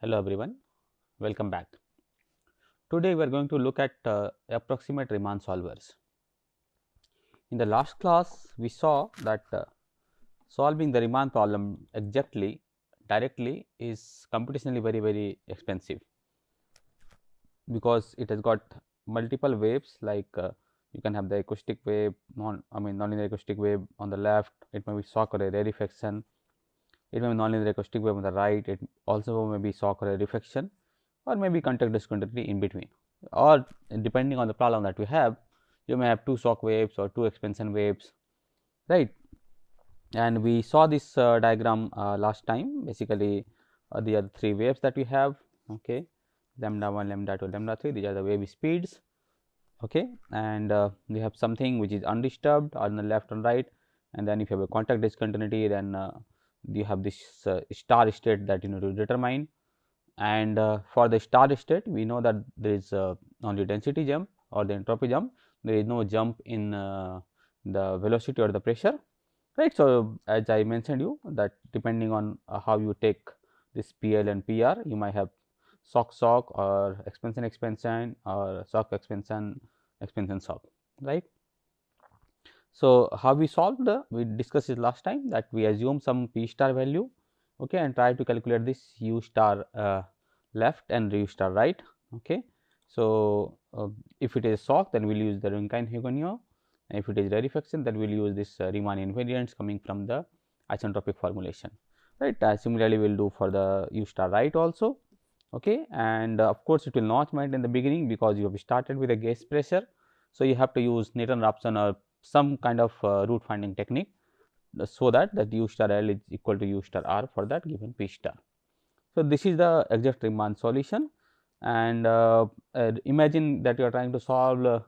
Hello everyone, welcome back. Today we are going to look at approximate Riemann solvers. In the last class we saw that solving the Riemann problem exactly directly is computationally very expensive, because it has got multiple waves, like you can have the acoustic wave, nonlinear acoustic wave on the left, it may be shock or a rarefaction, it may be nonlinear acoustic wave on the right, it also may be shock or a rarefaction, or maybe contact discontinuity in between, or depending on the problem that we have, you may have two shock waves or two expansion waves, right. And we saw this diagram last time. Basically the other three waves that we have, okay, lambda 1, lambda 2, lambda 3, these are the wave speeds, okay. And we have something which is undisturbed on the left and right, and then if you have a contact discontinuity, then you have this star state that you need to determine. And for the star state, we know that there is only density jump or the entropy jump, there is no jump in the velocity or the pressure, right. So as I mentioned you that depending on how you take this PL and PR, you might have shock or expansion or shock expansion shock, right. So how we solved, we discussed it last time, that we assume some P star value, okay, and try to calculate this U star left and U star right, okay. So if it is shock, then we will use the Rankine-Hugoniot, and if it is rarefaction, then we will use this Riemann invariants coming from the isentropic formulation, right. Similarly we will do for the U star right also, okay. And of course it will not matter in the beginning, because you have started with a gas pressure, so you have to use Newton-Raphson or some kind of root finding technique, so that U star L is equal to U star R for that given P star. So this is the exact Riemann solution, and imagine that you are trying to solve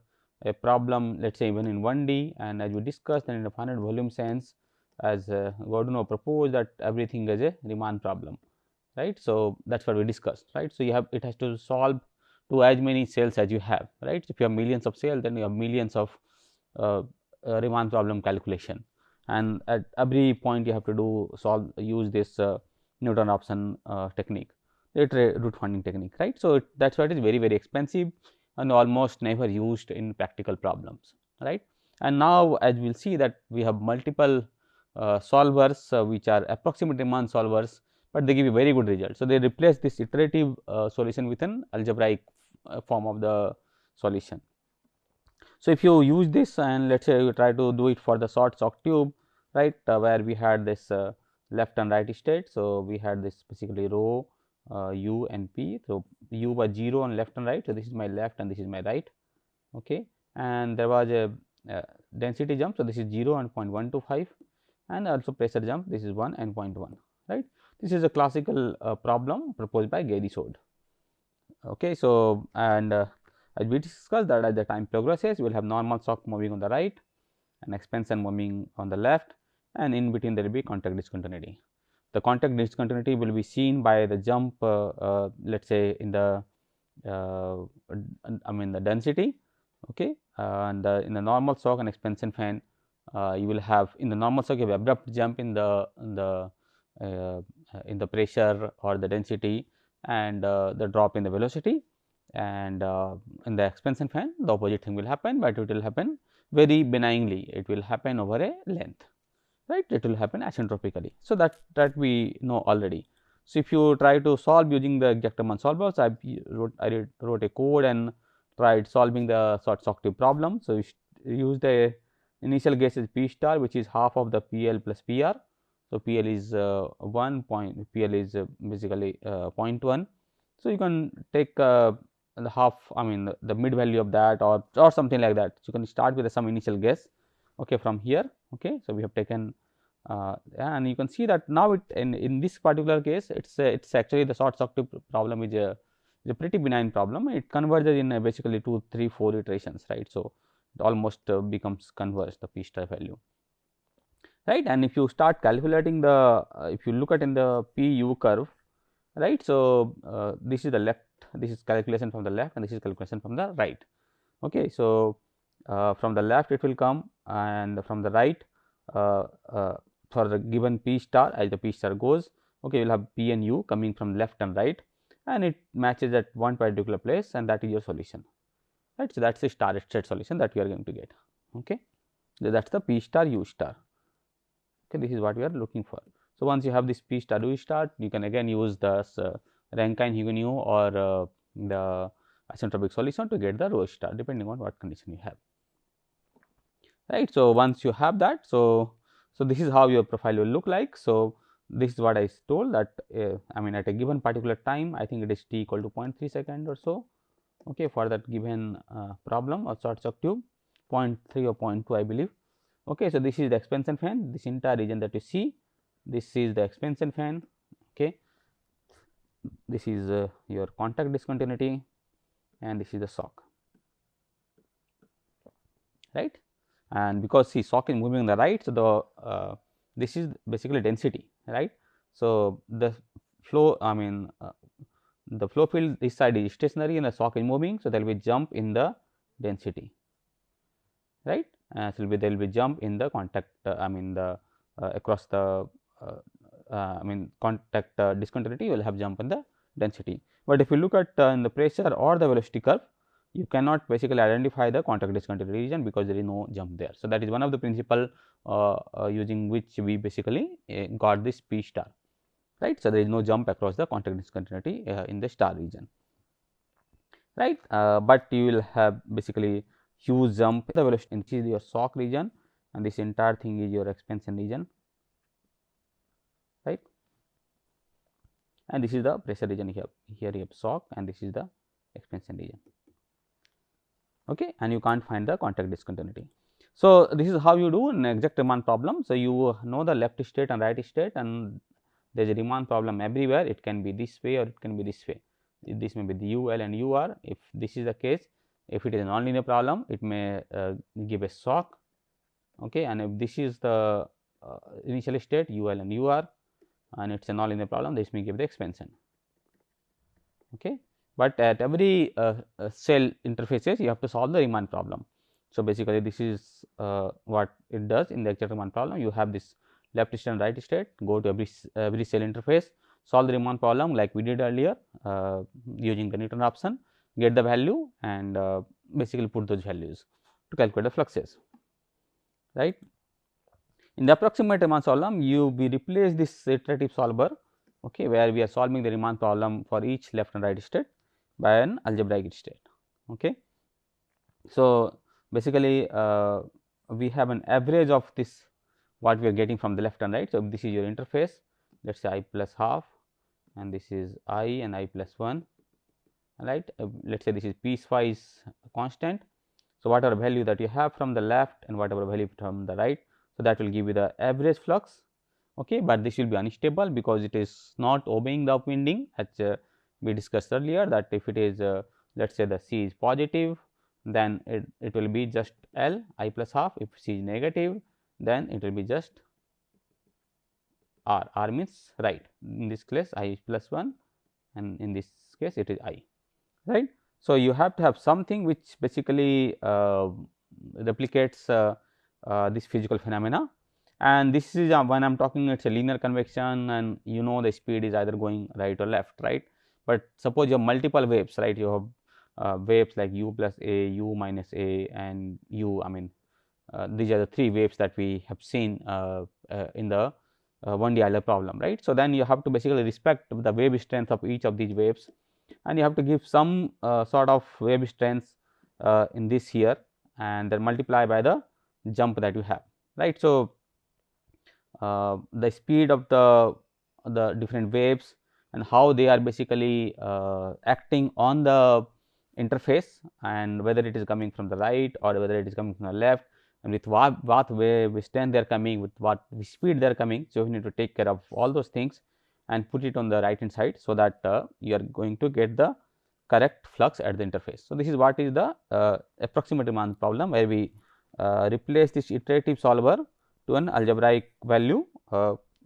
a problem, let us say even in 1D, and as we discussed, and in a finite volume sense, as Godunov proposed, that everything is a Riemann problem, right. So that is what we discussed, right. So you have, it has to solve to as many cells as you have, right. If you have millions of cells, then you have millions of Riemann problem calculation, and at every point you have to use this Newton-Raphson technique, root finding technique, right. So that is why it is very expensive and almost never used in practical problems, right. And now as we will see that we have multiple solvers which are approximate Riemann solvers, but they give you very good results. So they replace this iterative solution with an algebraic form of the solution. So if you use this, and let us say you try to do it for the short shock tube, right, where we had this left and right state. So we had this basically rho U and P. So U was 0 on left and right. So this is my left and this is my right, okay. And there was a density jump. So this is 0 and 0.125, and also pressure jump. This is 1 and 0.1, right. This is a classical problem proposed by Gary-Sode, okay. So and as we discussed that as the time progresses, we will have normal shock moving on the right and expansion moving on the left, and in between there will be contact discontinuity. The contact discontinuity will be seen by the jump, let us say in the the density, okay. And in the normal shock and expansion fan, you will have, in the normal shock you have abrupt jump in the pressure or the density, and the drop in the velocity, and in the expansion fan the opposite thing will happen, but it will happen very benignly, it will happen over a length, right. It will happen isentropically. So that we know already. So if you try to solve using the exact Riemann solvers, I wrote a code and tried solving the short shock tube problem. So you use the initial guess is P star, which is half of the PL plus PR. So PL is 1 point, PL is basically 0.1. So you can take the half, the mid value of that, or something like that. So you can start with some initial guess, okay, from here, okay. So we have taken and you can see that now it in this particular case, it's actually the short shock tube problem is a pretty benign problem. It converges in basically 2, 3, 4 iterations, right. So it almost becomes converged, the P star value, right. And if you start calculating the if you look at in the PU curve, right. So this is the left, this is calculation from the left, and this is calculation from the right, okay. So from the left it will come, and from the right for the given P star, as the P star goes, okay, you will have P and U coming from left and right. and it matches at one particular place, and that is your solution, right. So, that is the star state solution that we are going to get. Okay. So, that is the P star U star. Okay, this is what we are looking for. So, once you have this P star U star, you can again use the Rankine-Hughes or the isentropic solution to get the rho star, depending on what condition you have, right. So, once you have that, so this is how your profile will look like. So, this is what I told that I mean at a given particular time, I think it is t equal to 0.3 second or so, okay, for that given problem or short circuit tube, 0.3 or 0.2 I believe. Okay, so this is the expansion fan, this entire region that you see, this is the expansion fan. Okay, this is your contact discontinuity, and this is the shock, right. And because see shock is moving on the right, so the this is basically density, right. So, the flow the flow field this side is stationary and the shock is moving, so there will be jump in the density, right. So, there will be jump in the contact the across the contact discontinuity, you will have jump in the density. But if you look at in the pressure or the velocity curve, you cannot basically identify the contact discontinuity region because there is no jump there. So, that is one of the principle using which we basically got this P star, right. So, there is no jump across the contact discontinuity in the star region, right. But you will have basically huge jump in the velocity, and this is your shock region, and this entire thing is your expansion region, right. And this is the pressure region here you have shock, and this is the expansion region. Okay, and you can't find the contact discontinuity. So, this is how you do an exact Riemann problem. So, you know the left state and right state, and there is a Riemann problem everywhere. It can be this way or it can be this way. This may be the UL and UR. If this is the case, if it is a nonlinear problem, it may give a shock. Okay, and if this is the initial state UL and UR, and it is a nonlinear problem, this may give the expansion. Okay. But at every cell interfaces, you have to solve the Riemann problem. So, basically this is what it does in the exact Riemann problem. You have this left state and right state, go to every cell interface, solve the Riemann problem like we did earlier using the Newton option, get the value, and basically put those values to calculate the fluxes, right. In the approximate Riemann problem, we replace this iterative solver, okay, where we are solving the Riemann problem for each left and right state by an algebraic state. Okay. So, basically we have an average of this what we are getting from the left and right. So, if this is your interface, let us say I plus half, and this is I and I plus 1, right. Let us say this is piecewise constant. So, whatever value that you have from the left and whatever value from the right, so that will give you the average flux. Okay, but this will be unstable because it is not obeying the upwinding, as we discussed earlier, that if it is let us say the C is positive, then it will be just L I plus half. If C is negative, then it will be just R means right. In this case I is plus 1, and in this case it is I, right. So, you have to have something which basically replicates this physical phenomena, and this is when I am talking it is a linear convection, and you know the speed is either going right or left, right. But suppose you have multiple waves, right, you have waves like u plus a, u minus a, and u, I mean these are the 3 waves that we have seen in the 1D Euler problem, right. So, then you have to basically respect the wave strength of each of these waves, and you have to give some sort of wave strength in this here, and then multiply by the jump that you have, right. So, the speed of the different waves and how they are basically acting on the interface, and whether it is coming from the right or whether it is coming from the left, and with what wave strength they are coming, with what speed they are coming. So, you need to take care of all those things and put it on the right hand side, so that you are going to get the correct flux at the interface. So, this is what is the approximate Riemann problem, where we replace this iterative solver to an algebraic value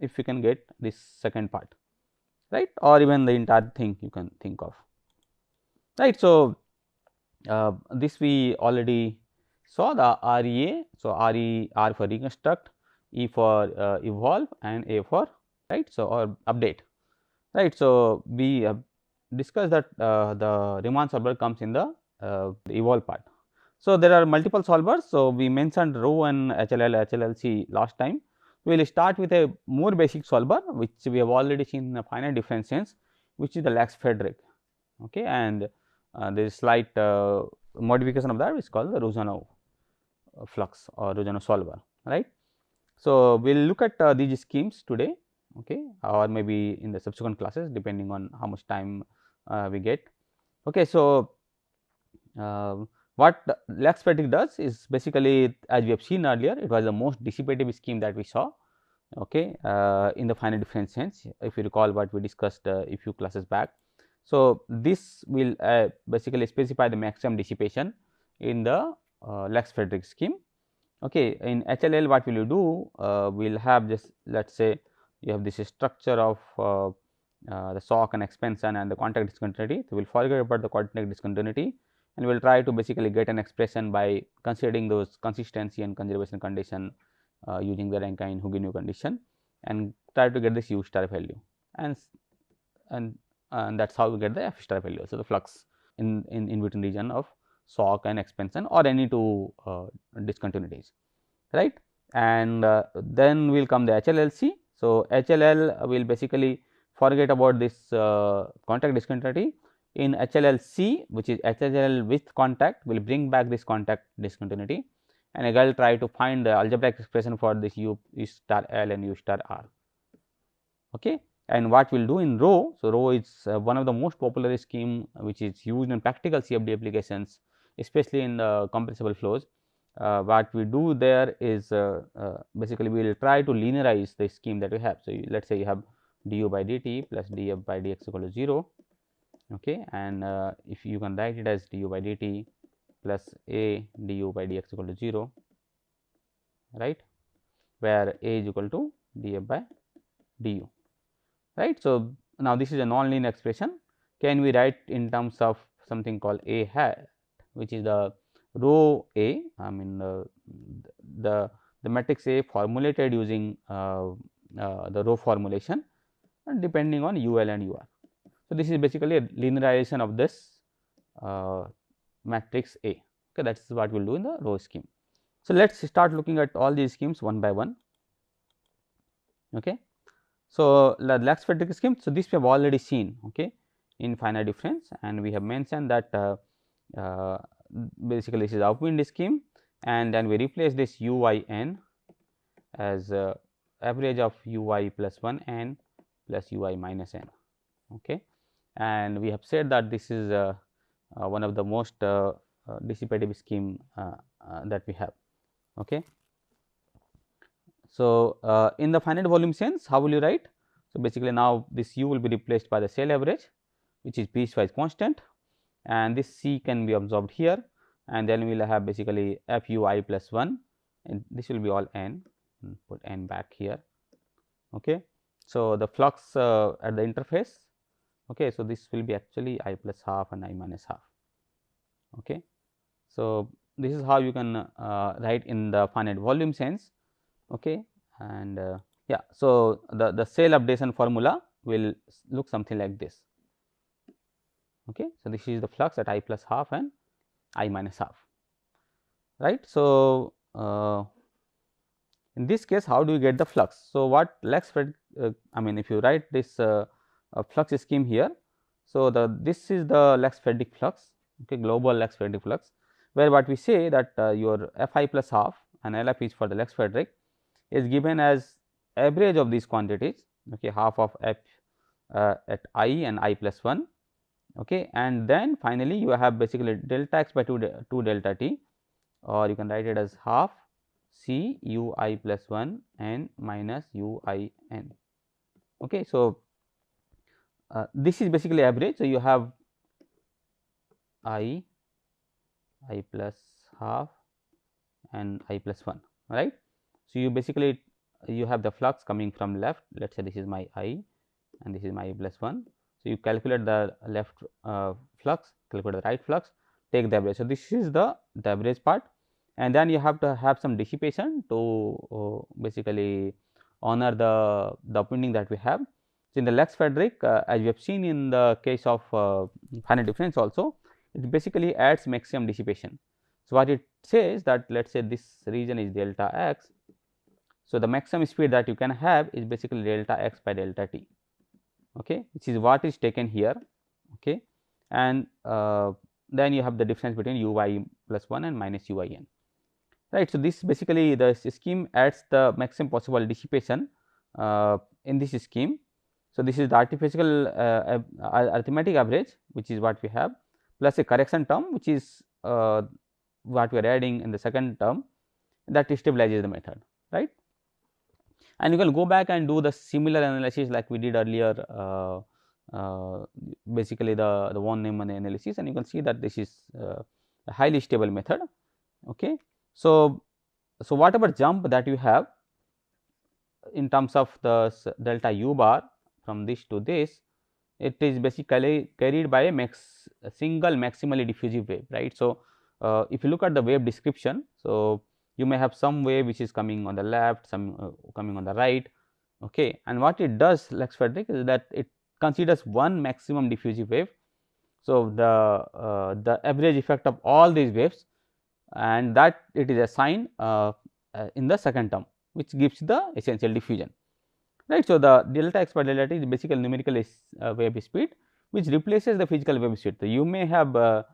if you can get this second part, right, or even the entire thing you can think of, right. So, this we already saw the REA. So, R for reconstruct, E for evolve, and A for right. So, or update, right. So, we discussed that the Riemann solver comes in the evolve part. So, there are multiple solvers. So, we mentioned rho and HLL, HLLC last time. We will start with a more basic solver, which we have already seen in the finite difference sense, which is the Lax-Frederick. Okay, and there is slight modification of that, which is called the Rosanov flux or Rosanov solver, right. So, we will look at these schemes today, okay, or maybe in the subsequent classes depending on how much time we get. Okay, so, what Lax-Frederick does is basically, as we have seen earlier, it was the most dissipative scheme that we saw, okay, in the finite difference sense, if you recall what we discussed a few classes back. So, this will basically specify the maximum dissipation in the Lax-Frederick scheme. Okay, in HLL what will you do? We will have just, let us say you have this structure of the shock and expansion and the contact discontinuity. So, we will forget about the contact discontinuity and we will try to basically get an expression by considering those consistency and conservation condition using the Rankine-Hugin condition and try to get this U star value, and that is how we get the F star value. So, the flux in between region of shock and expansion or any two discontinuities, right. And then will come the HLLC. So, HLL will basically forget about this contact discontinuity. In HLLC, which is HLL with contact, will bring back this contact discontinuity, and I will try to find the algebraic expression for this U star L and U star R. Okay. And what we will do in rho. So, rho is one of the most popular scheme which is used in practical CFD applications, especially in the compressible flows. What we do there is basically we will try to linearize the scheme that we have. So, let us say you have du by dt plus df by dx equal to 0, okay, and if you can write it as du by dt plus a du by dx equal to 0, right, where a is equal to df by du, right. So, now this is a non-linear expression. Can we write in terms of something called a hat, which is the rho a, I mean the matrix A formulated using the rho formulation and depending on UL and UR. So, this is basically a linearization of this matrix A, okay, that is what we will do in the rho scheme. So, let us start looking at all these schemes one by one. Okay. So, the Lax-Frederick scheme. So, this we have already seen, okay, in finite difference, and we have mentioned that basically this is upwind scheme, and then we replace this UIN as average of UI plus 1 n plus UI minus n, okay, and we have said that this is one of the most dissipative scheme that we have, okay. So, in the finite volume sense, how will you write? So, basically now this U will be replaced by the cell average, which is piecewise constant, and this C can be absorbed here, and then we will have basically F U I plus 1, and this will be all n, put n back here, okay. So, the flux at the interface, okay. So, this will be actually I plus half and I minus half, okay. So, this is how you can write in the finite volume sense, okay, and yeah. So, the cell updation formula will look something like this, okay. So, this is the flux at I plus half and I minus half, right. So, in this case how do we get the flux? So, what Lax-Frederick I mean if you write this flux scheme here. So, this is the Lax-Frederick flux, okay, global Lax-Frederick flux, where what we say that your F I plus half and LF is for the Lax-Frederick is given as average of these quantities, okay, half of F at I and I plus 1, okay, and then finally you have basically delta x by 2 delta t, or you can write it as half C U I plus 1 n minus U I n, okay. So, this is basically average. So, you have I plus half and I plus 1, right. So, you basically you have the flux coming from left, let us say this is my I and this is my I plus 1. So, you calculate the left flux, calculate the right flux, take the average. So, this is the average part, and then you have to have some dissipation to basically honor the upwinding that we have. So, in the Lex-Frederick, as we have seen in the case of finite difference also, it basically adds maximum dissipation. So, what it says that let us say this region is delta x. So, the maximum speed that you can have is basically delta x by delta t, okay, which is what is taken here, okay, and then you have the difference between u y plus 1 and minus u y n, right. So, this basically the scheme adds the maximum possible dissipation in this scheme. So, this is the artificial arithmetic average, which is what we have, plus a correction term, which is what we are adding in the second term, that stabilizes the method, right. And you can go back and do the similar analysis like we did earlier, basically the von Neumann analysis, and you can see that this is a highly stable method, okay. So, whatever jump that you have in terms of the delta u bar from this to this, it is basically carried by a single maximally diffusive wave, right. So, if you look at the wave description, so you may have some wave which is coming on the left, some coming on the right, okay, and what it does Lex-Frederick is that it considers one maximum diffusive wave. So, the average effect of all these waves, and that it is assigned in the second term, which gives the essential diffusion, right. So, the delta x by delta t is basically numerical wave speed, which replaces the physical wave speed. So, you may have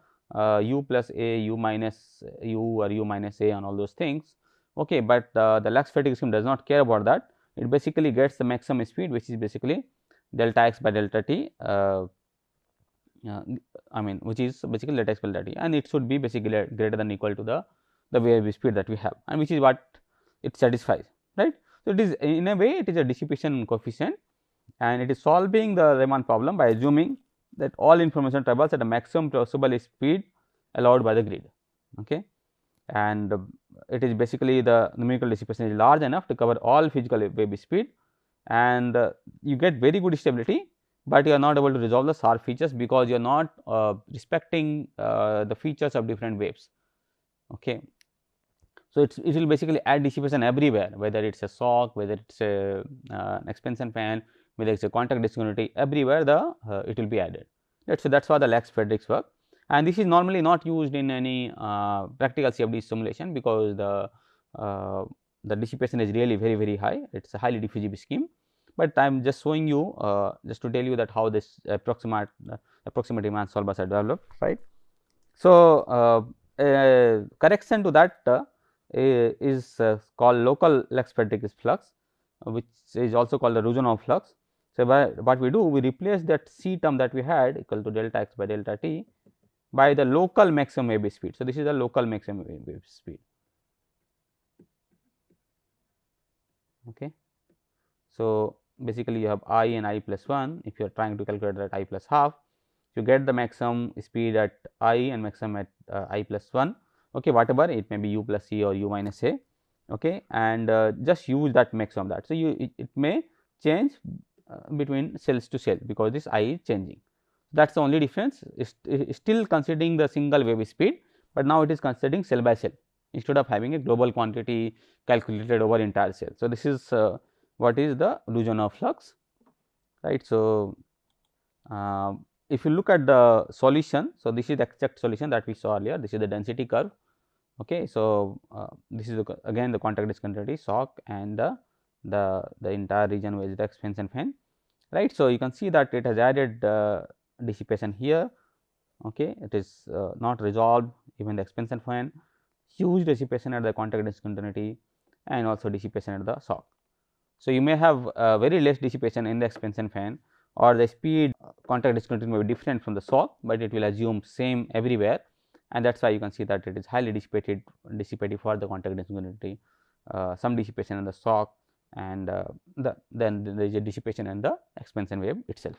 u plus a, u minus u or u minus a and all those things, okay, but the Lex-Frederick scheme does not care about that. It basically gets the maximum speed, which is basically delta x by delta t, I mean which is basically delta x by delta t, and it should be basically greater than or equal to the wave speed that we have, and which is what it satisfies, right. So, it is in a way it is a dissipation coefficient, and it is solving the Riemann problem by assuming that all information travels at a maximum possible speed allowed by the grid, okay, and it is basically the numerical dissipation is large enough to cover all physical wave speed, and you get very good stability, but you are not able to resolve the sharp features because you are not respecting the features of different waves, okay. So, it will basically add dissipation everywhere, whether it is a shock, whether it is an expansion fan, whether it is a contact discontinuity, everywhere it will be added, right. So, that is how the Lex-Frederick's work, and this is normally not used in any practical CFD simulation because the dissipation is really very high. It is a highly diffusive scheme, but I am just showing you just to tell you that how this approximate Riemann solvers are developed, right. So, correction to that is called local Lex-Frederick flux, which is also called the Ruzhanov flux. So, what we do, we replace that c term that we had equal to delta x by delta t by the local maximum wave speed. So, this is the local maximum wave speed, okay. So, basically you have I and I plus 1, if you are trying to calculate that I plus half, you get the maximum speed at I and maximum at I plus 1, okay, whatever it may be u plus c or u minus a, okay, and just use that maximum that. So, it may change between cells to cell because this I is changing, that is the only difference. It is still considering the single wave speed, but now it is considering cell by cell instead of having a global quantity calculated over entire cell. So, this is what is the Ruzhanov flux, right. So, if you look at the solution, so this is the exact solution that we saw earlier, this is the density curve, okay. So, this is again the contact discontinuity, shock, and the entire region with the expansion fan, right. So, you can see that it has added dissipation here, okay. It is not resolved, even the expansion fan, huge dissipation at the contact discontinuity and also dissipation at the shock. So, you may have very less dissipation in the expansion fan, or the speed contact discontinuity may be different from the shock, but it will assume same everywhere, and that is why you can see that it is highly dissipative for the contact discontinuity, some dissipation in the shock, and then there is a dissipation in the expansion wave itself,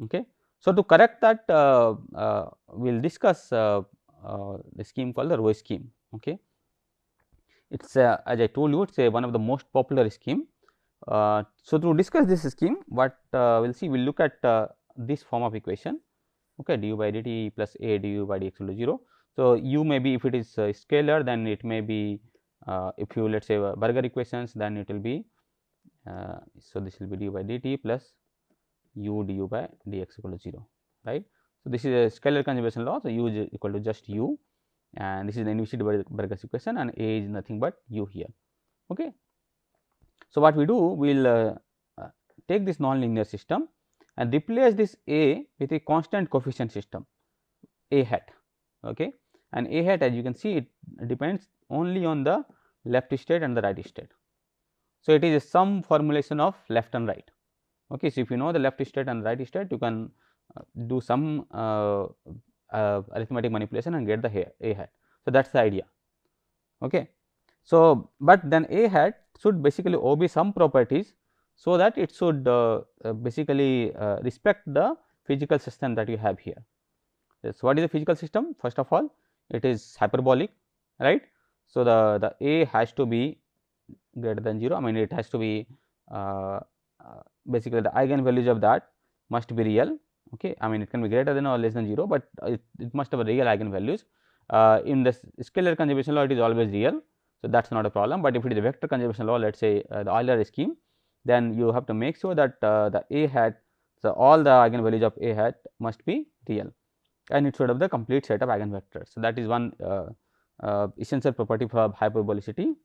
okay. So, to correct that we will discuss the scheme called the Rowe scheme, okay. It is as I told you, it is one of the most popular scheme. So, to discuss this scheme, what we will see, we will look at this form of equation, okay, du by dt plus a du by dx equal to 0. So, u may be, if it is scalar, then it may be if you let us say Burger equations, then it will be So this will be du by dt plus u du by dx equal to 0, right. So this is a scalar conservation law. So u is equal to just u, and this is the Navier-Stokes equation, and a is nothing but u here. Okay. So what we do, we will take this nonlinear system and replace this a with a constant coefficient system a hat. Okay. And a hat, as you can see, it depends only on the left state and the right state. So it is some formulation of left and right. Okay. So if you know the left state and right state, you can do some arithmetic manipulation and get the a hat. So that is the idea. Okay. So, but then a hat should basically obey some properties, so that it should basically respect the physical system that you have here. So, what is the physical system? First of all, it is hyperbolic, right. So, the a has to be greater than 0. I mean, it has to be basically the eigenvalues of that must be real. Okay. I mean, it can be greater than or less than 0, but it must have a real eigenvalues. In the scalar conservation law, it is always real. So, that is not a problem, but if it is a vector conservation law, let us say the Euler scheme, then you have to make sure that the a hat, so all the eigenvalues of a hat must be real, and it should have the complete set of eigenvectors. So, that is one essential property for hyperbolicity.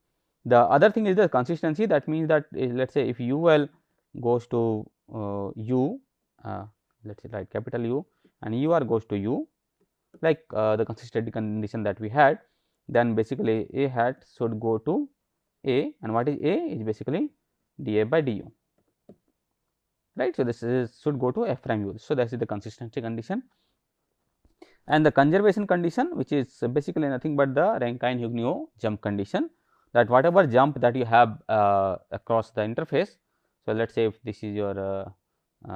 The other thing is the consistency. That means that let us say if ul goes to u, let us say write capital U, and ur goes to u, like the consistency condition that we had, then basically a hat should go to a, and what is a is basically dA by du, right. So, this is should go to f prime u. So, that is the consistency condition, and the conservation condition, which is basically nothing but the Rankine-Hughes jump condition, that whatever jump that you have across the interface. So, let us say if this is your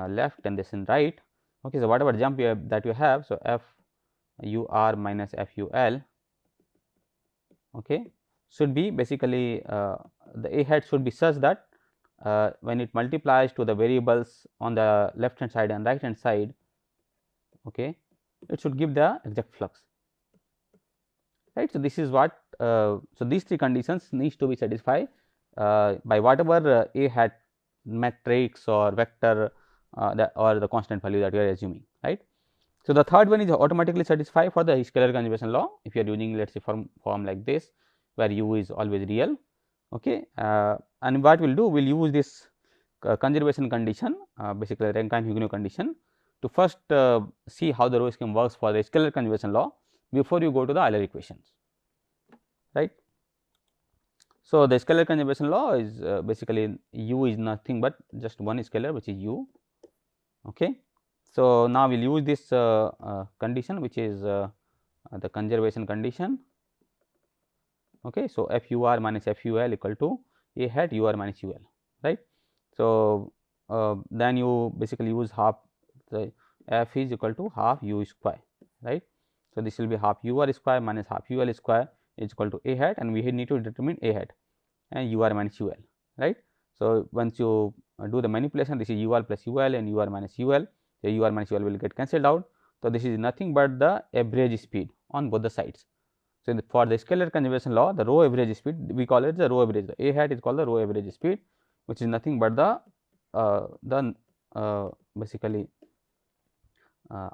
left and this is right. Okay. So, whatever jump you have, that you have, so f u r minus f u l, okay, should be basically the a hat should be such that when it multiplies to the variables on the left hand side and right hand side, okay, it should give the exact flux, right. So, this is what so these three conditions needs to be satisfied by whatever a hat matrix or vector or the constant value that you are assuming, right. So, the third one is automatically satisfied for the scalar conservation law if you are using, let us say, form like this, where u is always real. Okay. And what we will do, we will use this conservation condition, basically Rankine-Hughes condition, to first see how the row scheme works for the scalar conservation law before you go to the Euler equations, right. So, the scalar conservation law is basically u is nothing but just one scalar, which is u. Okay. So, now we will use this condition, which is the conservation condition. Okay. So, f u r minus f u l equal to a hat u r minus u l, right. So, then you basically use half, the f is equal to half u square, right. So, this will be half u r square minus half u l square is equal to a hat, and we need to determine a hat and u r minus u l, right. So, once you do the manipulation, this is u r plus u l and u r minus u l. The u r minus u l will get cancelled out. So, this is nothing but the average speed on both the sides. So, for the scalar conservation law, the row average speed, we call it the row average, the a hat is called the row average speed, which is nothing but the basically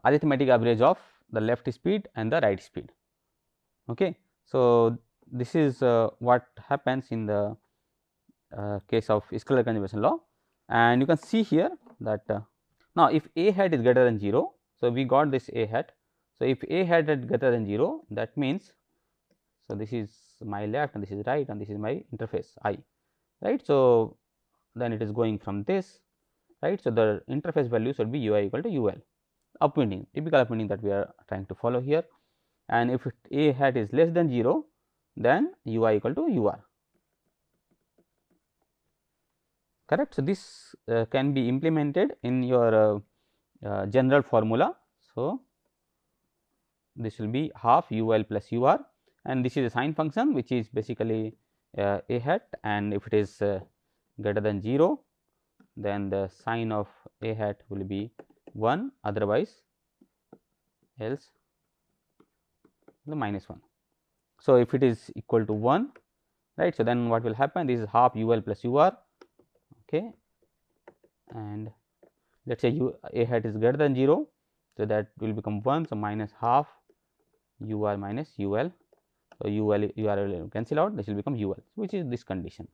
arithmetic average of the left speed and the right speed. Okay. So, this is what happens in the case of scalar conservation law, and you can see here that now if a hat is greater than 0, so we got this a hat. So, if a hat is greater than 0, that means, so this is my left and this is right and this is my interface I, right. So, then it is going from this, right. So, the interface value should be u I equal to u L, upwinding, typical upwinding that we are trying to follow here, and if a hat is less than 0, then u I equal to u R, correct. So, this can be implemented in your general formula. So, this will be half u L plus u R, and this is a sine function which is basically a hat, and if it is greater than 0, then the sine of a hat will be 1, otherwise else the minus 1. So, if it is equal to 1, right. So, then what will happen, this is half u L plus u R, okay, and let us say a hat is greater than 0. So, that will become 1. So, minus half u r minus u l. So, u l will cancel out, this will become u l, which is this condition.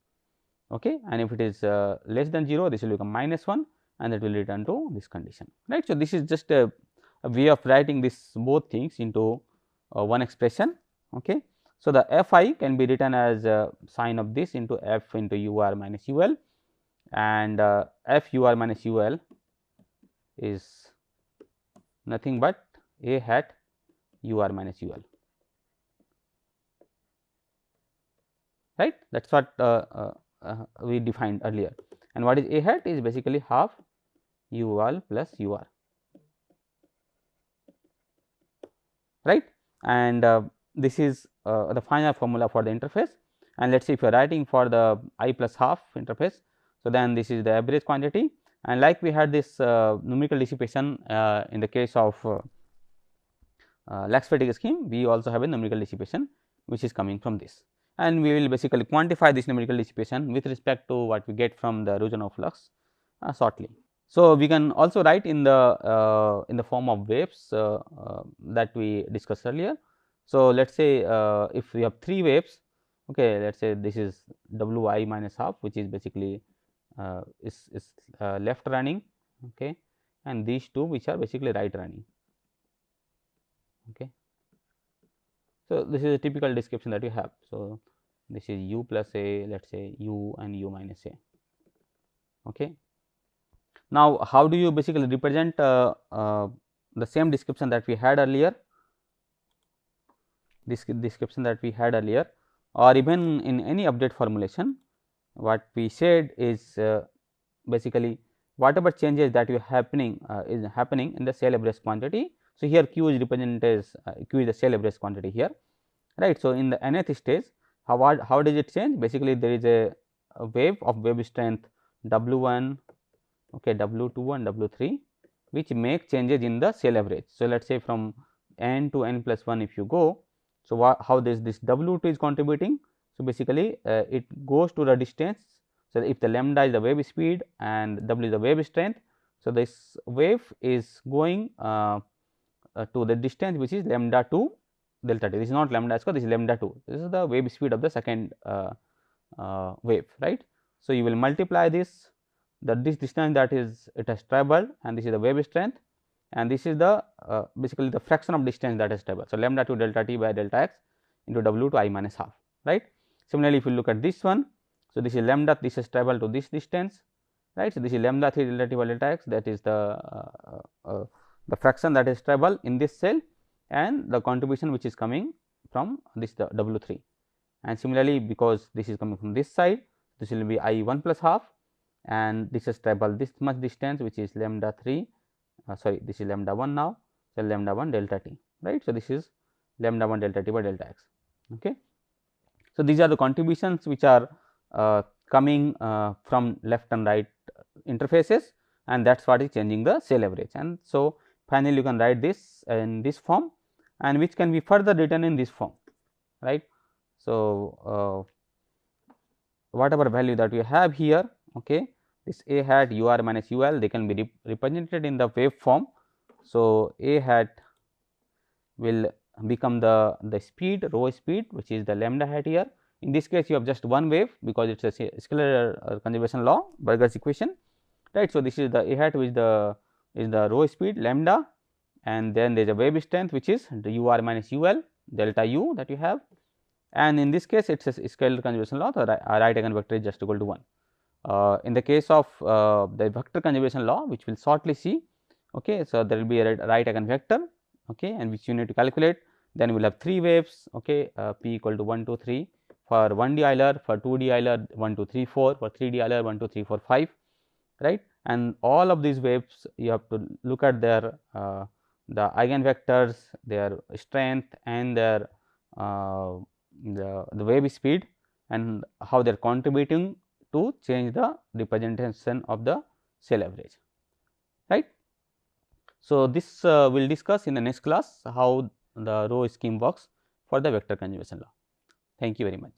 Okay. And if it is less than 0, this will become minus 1, and that will return to this condition, right. So, this is just a way of writing this both things into one expression. Okay. So, the f I can be written as sine of this into f into u r minus u l, and f u r minus u l is nothing but a hat u r minus u l, right. That is what we defined earlier. And what is a hat is basically half u l plus u r, right. And this is the final formula for the interface. And let us say if you are writing for the I plus half interface, so then this is the average quantity, and like we had this numerical dissipation in the case of lax fatigue scheme, we also have a numerical dissipation which is coming from this, and we will basically quantify this numerical dissipation with respect to what we get from the Ruzhanov flux shortly. So, we can also write in the form of waves that we discussed earlier. So, let us say if we have 3 waves, okay, let us say this is w I minus half, which is basically is left running, okay, and these 2 which are basically right running. Okay. So, this is a typical description that you have. So, this is u plus a, let us say u and u minus a. Okay. Now, how do you basically represent the same description that we had earlier, this description that we had earlier, or even in any update formulation? What we said is basically whatever changes that is happening in the cell average quantity. So, here q is represented as q is the cell average quantity here, right. So, in the nth stage, how does it change? Basically, there is a wave of wave strength W1, okay, W2 and W3, which make changes in the cell average. So, let us say from n to n plus 1 if you go. So, how this W2 is contributing? So, basically it goes to the distance. So, if the lambda is the wave speed and W is the wave strength, so this wave is going to the distance which is lambda 2 delta t. This is not lambda square, this is lambda 2. This is the wave speed of the second wave, right. So, you will multiply this distance that is it has traveled, and this is the wave strength, and this is the basically the fraction of distance that has traveled. So, lambda 2 delta t by delta x into W to I minus half, right. Similarly, if you look at this one, so this is lambda, this has traveled to this distance, right. So, this is lambda 3 delta t by delta x, that is the fraction that has traveled in this cell, and the contribution which is coming from this the W3. And similarly, because this is coming from this side, this will be I 1 plus half, and this has traveled this much distance, which is lambda 3, sorry, this is lambda 1 now. So, lambda 1 delta t, right. So, this is lambda 1 delta t by delta x. Okay. So, these are the contributions which are coming from left and right interfaces, and that is what is changing the cell average. And so, finally, you can write this in this form, and which can be further written in this form, right. So, whatever value that we have here, okay, this a hat u r minus u l, they can be represented in the wave form. So, a hat will become the speed, rho speed, which is the lambda hat here. In this case, you have just one wave, because it is a scalar conservation law, Burger's equation, right. So, this is the a hat, which is the rho speed lambda, and then there is a wave strength, which is the u r minus u l delta u that you have, and in this case it is a scalar conservation law, the right eigenvector is just equal to 1. In the case of the vector conservation law, which we will shortly see, okay, so there will be a right eigenvector, okay, and which you need to calculate. Then we will have 3 waves, okay, p equal to 1 2 3 for 1D Euler, for 2D Euler 1 2 3 4, for 3D Euler 1 2 3 4 5, right. And all of these waves, you have to look at their the eigenvectors, their strength, and their the wave speed, and how they are contributing to change the representation of the cell average, right. So, this we will discuss in the next class how the rho scheme works for the vector conservation law. Thank you very much.